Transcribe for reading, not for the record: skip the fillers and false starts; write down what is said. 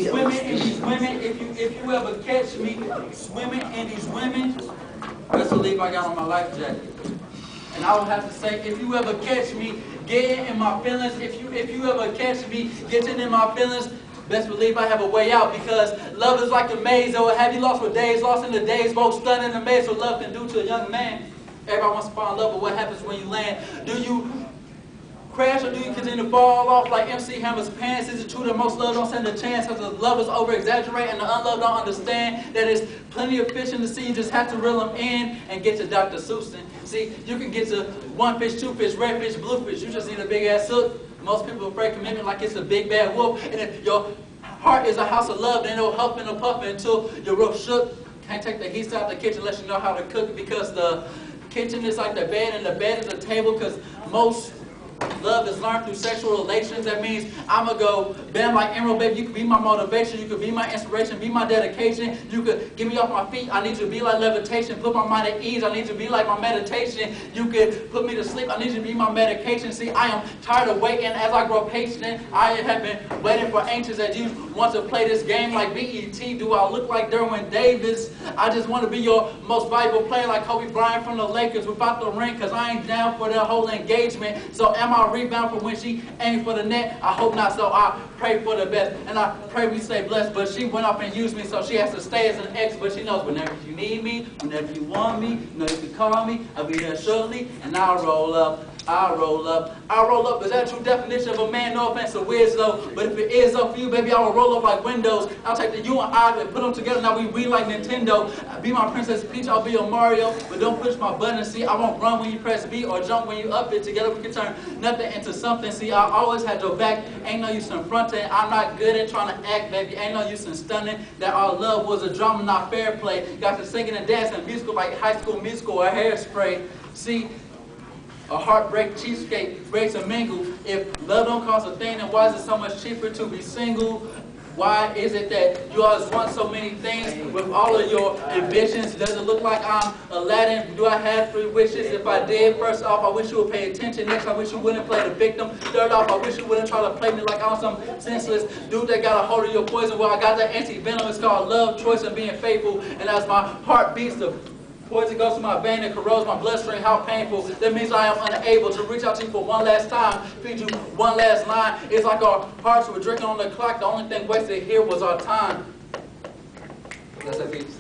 swimming in these women, if you ever catch me swimming in these women, best believe I got on my life jacket. And I would have to say, if you ever catch me getting in my feelings, if you ever catch me getting in my feelings, best believe I have a way out, because love is like a maze. Or have you lost for days, lost in the days, both stunned in the maze, what love can do to a young man. Everybody wants to fall in love, but what happens when you land? Do you crash or do you continue to fall off like MC Hammer's pants? Is it true that most love don't stand a chance because the lovers over-exaggerate and the unloved don't understand that there's plenty of fish in the sea, you just have to reel them in and get to Dr. Seuss? See, you can get to one fish, two fish, red fish, blue fish, you just need a big-ass hook. Most people are afraid commitment like it's a big bad wolf, and if your heart is a house of love, then it'll huff and puff until you're real shook. Can't take the heat out of the kitchen unless you know how to cook it, because the kitchen is like the bed and the bed is the table, because most love is learned through sexual relations. That means I'ma go bam like Emerald, baby. You could be my motivation. You could be my inspiration. Be my dedication. You could get me off my feet. I need you to be like levitation. Put my mind at ease. I need you to be like my meditation. You could put me to sleep. I need you to be my medication. See, I am tired of waiting. As I grow patient, I have been waiting for anxious as you want to play this game like BET. Do I look like Derwin Davis? I just want to be your most valuable player like Kobe Bryant from the Lakers without the ring, because I ain't down for that whole engagement. So am I rebound for when she aimed for the net? I hope not, so I pray for the best, and I pray we stay blessed. But she went up and used me, so she has to stay as an ex. But she knows whenever you need me, whenever you want me, you know you can call me. I'll be there shortly, and I'll roll up. I'll roll up. I'll roll up. Is that a true definition of a man? No offense to Wiz though, but if it is up for you, baby, I will roll up like Windows. I'll take the U and I and put them together. Now we like Nintendo. Be my Princess Peach. I'll be your Mario, but don't push my button. See, I won't run when you press B or jump when you up it. Together we can turn nothing into something. See, I always had your back. Ain't no use in fronting. I'm not good at trying to act, baby. Ain't no use in stunning. That our love was a drama, not fair play. Got to singing and dancing musical like High School Musical or Hairspray. See, a heartbreak cheesecake breaks a mingle. If love don't cost a thing, then why is it so much cheaper to be single? Why is it that you always want so many things with all of your ambitions? Does it look like I'm Aladdin? Do I have 3 wishes? If I did, first off, I wish you would pay attention. Next, I wish you wouldn't play the victim. Third off, I wish you wouldn't try to play me like I'm some senseless dude that got a hold of your poison. Well, I got that anti-venom. It's called love, choice, and being faithful. And as my heart beats, the poison goes to my vein and corrodes my bloodstream. How painful. That means I am unable to reach out to you for one last time, feed you one last line. It's like our hearts were drinking on the clock. The only thing wasted here was our time. That's a piece.